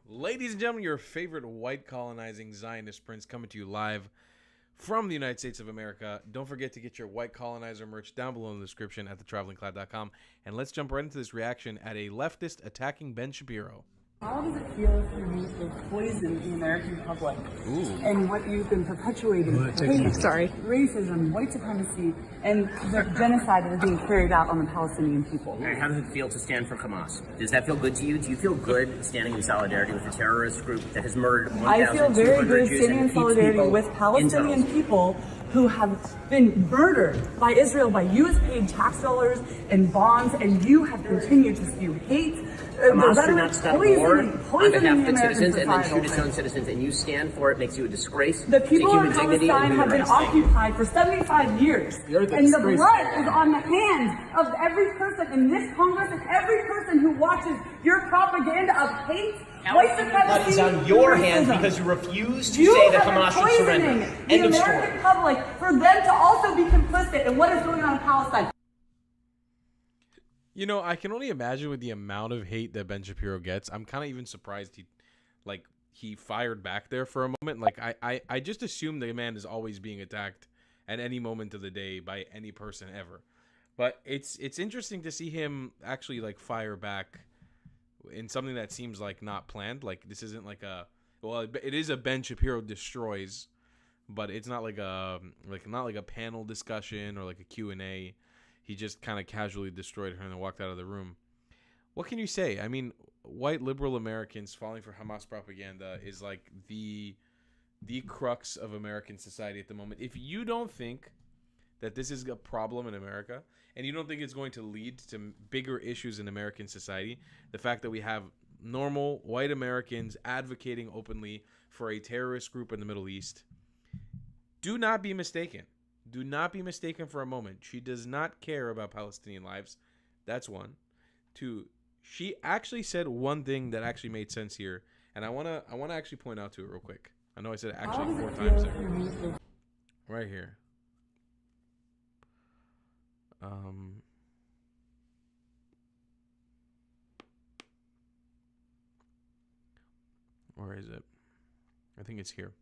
Ladies and gentlemen, your favorite white colonizing Zionist prince coming to you live from the United States of America. Don't forget to get your white colonizer merch down below in the description at thetravelingcloud.com. And let's jump right into this reaction at a leftist attacking Ben Shapiro. How does it feel for you to poison the American public? And what you've been perpetuating, racism, white supremacy, and the genocide that is being carried out on the Palestinian people? And how does it feel to stand for Hamas? Does that feel good to you? Do you feel good standing in solidarity with a terrorist group that has murdered 1,200 I feel very good Jews standing in solidarity with Palestinian people who have been murdered by Israel, by U.S. paid tax dollars and bonds, and you have continued to spew hate. Hamas should not stop war on behalf of its citizens and then shoot its own society. citizens, and you stand for it makes you a disgrace The to people human of dignity Palestine and have human been rights. occupied for 75 years. And the blood is on the hands of every person in this Congress and every person who watches your propaganda of hate. White supremacy Blood is on your and hands racism. because you refuse to You say that have been Hamas should surrender. poisoning the End of American story. public for them to also be complicit in what is going on in Palestine. You know, I can only imagine with the amount of hate that Ben Shapiro gets. I'm kind of even surprised he fired back there for a moment. Like I just assume the man is always being attacked at any moment of the day by any person ever. But it's interesting to see him actually like fire back in something that seems like not planned. Like this isn't like it is a Ben Shapiro destroys, but it's not like a panel discussion or like a Q&A. He just kind of casually destroyed her and then walked out of the room. What can you say? I mean, white liberal Americans falling for Hamas propaganda is like the crux of American society at the moment. If you don't think that this is a problem in America and you don't think it's going to lead to bigger issues in American society, the fact that we have normal white Americans advocating openly for a terrorist group in the Middle East, do not be mistaken. Do not be mistaken for a moment. She does not care about Palestinian lives. That's one. Two, she actually said one thing that actually made sense here, and I wanna actually point out to it real quick. I know I said it actually 4 times there. Right here. Where is it? I think it's here.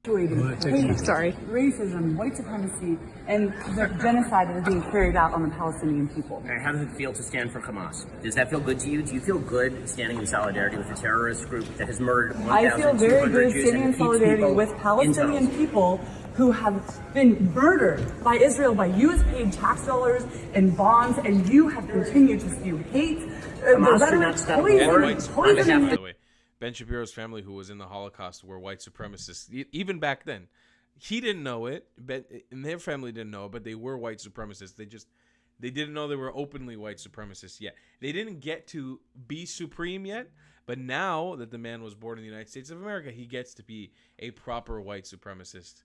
Racism, white supremacy, and the genocide that is being carried out on the Palestinian people. And how does it feel to stand for Hamas? Does that feel good to you? Do you feel good standing in solidarity with a terrorist group that has murdered 1,200 I feel very good Jews standing in and solidarity people with Palestinian in tunnels? people who have been murdered by Israel, by U.S. paid tax dollars and bonds, and you have continued to spew hate. Hamas should not stop war And white on supremacists, behalf by of the way. Ben Shapiro's family, who was in the Holocaust, were white supremacists. Even back then, he didn't know it, and their family didn't know it, but they were white supremacists. They didn't know they were openly white supremacists yet. They didn't get to be supreme yet, but now that the man was born in the United States of America, he gets to be a proper white supremacist.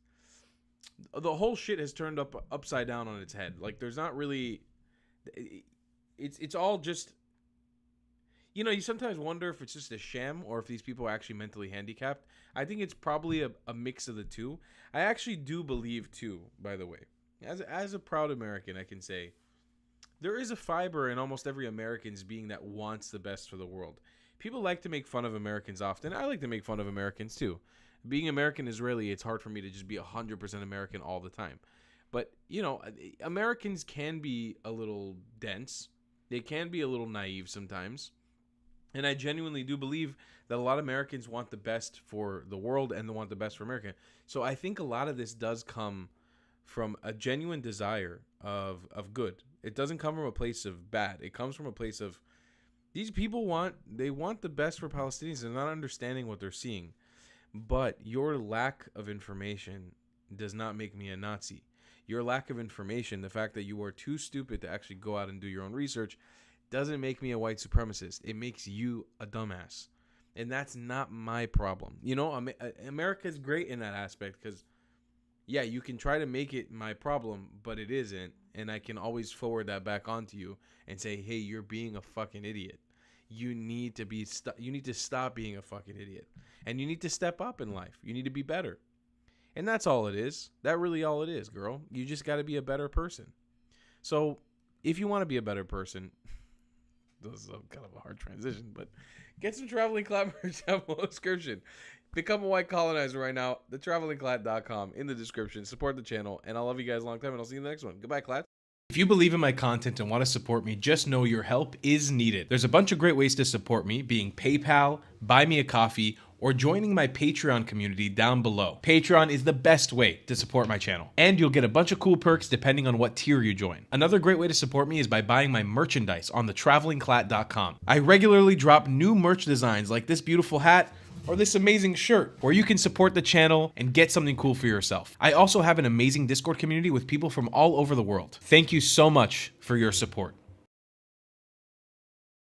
The whole shit has turned upside down on its head. Like there's not really, it's all just. You know, you sometimes wonder if it's just a sham or if these people are actually mentally handicapped. I think it's probably a mix of the two. I actually do believe, too, by the way, as a proud American, I can say there is a fiber in almost every American's being that wants the best for the world. People like to make fun of Americans often. I like to make fun of Americans, too. Being American Israeli, it's hard for me to just be 100% American all the time. But, you know, Americans can be a little dense. They can be a little naive sometimes. And I genuinely do believe that a lot of Americans want the best for the world and they want the best for America. So I think a lot of this does come from a genuine desire of good. It doesn't come from a place of bad. It comes from a place of these people want the best for Palestinians. They're not understanding what they're seeing. But your lack of information does not make me a Nazi. Your lack of information, the fact that you are too stupid to actually go out and do your own research, doesn't make me a white supremacist. It makes you a dumbass. And that's not my problem. You know, America's great in that aspect because, yeah, you can try to make it my problem, but it isn't. And I can always forward that back onto you and say, hey, you're being a fucking idiot. You need to stop being a fucking idiot. And you need to step up in life. You need to be better. And that's all it is. That's really all it is, girl. You just got to be a better person. So if you want to be a better person, this is kind of a hard transition, but Get some Traveling Clad merch. Have a low description. Become a white colonizer right now. TheTravelingClad.com in the description. Support the channel. And I love you guys a long time. And I'll see you in the next one. Goodbye, Clad. If you believe in my content and want to support me, just know your help is needed. There's a bunch of great ways to support me, being PayPal, Buy Me a Coffee, or joining my Patreon community down below. Patreon is the best way to support my channel, and you'll get a bunch of cool perks depending on what tier you join. Another great way to support me is by buying my merchandise on thetravelingclat.com. I regularly drop new merch designs like this beautiful hat, or this amazing shirt, where you can support the channel and get something cool for yourself. I also have an amazing Discord community with people from all over the world. Thank you so much for your support.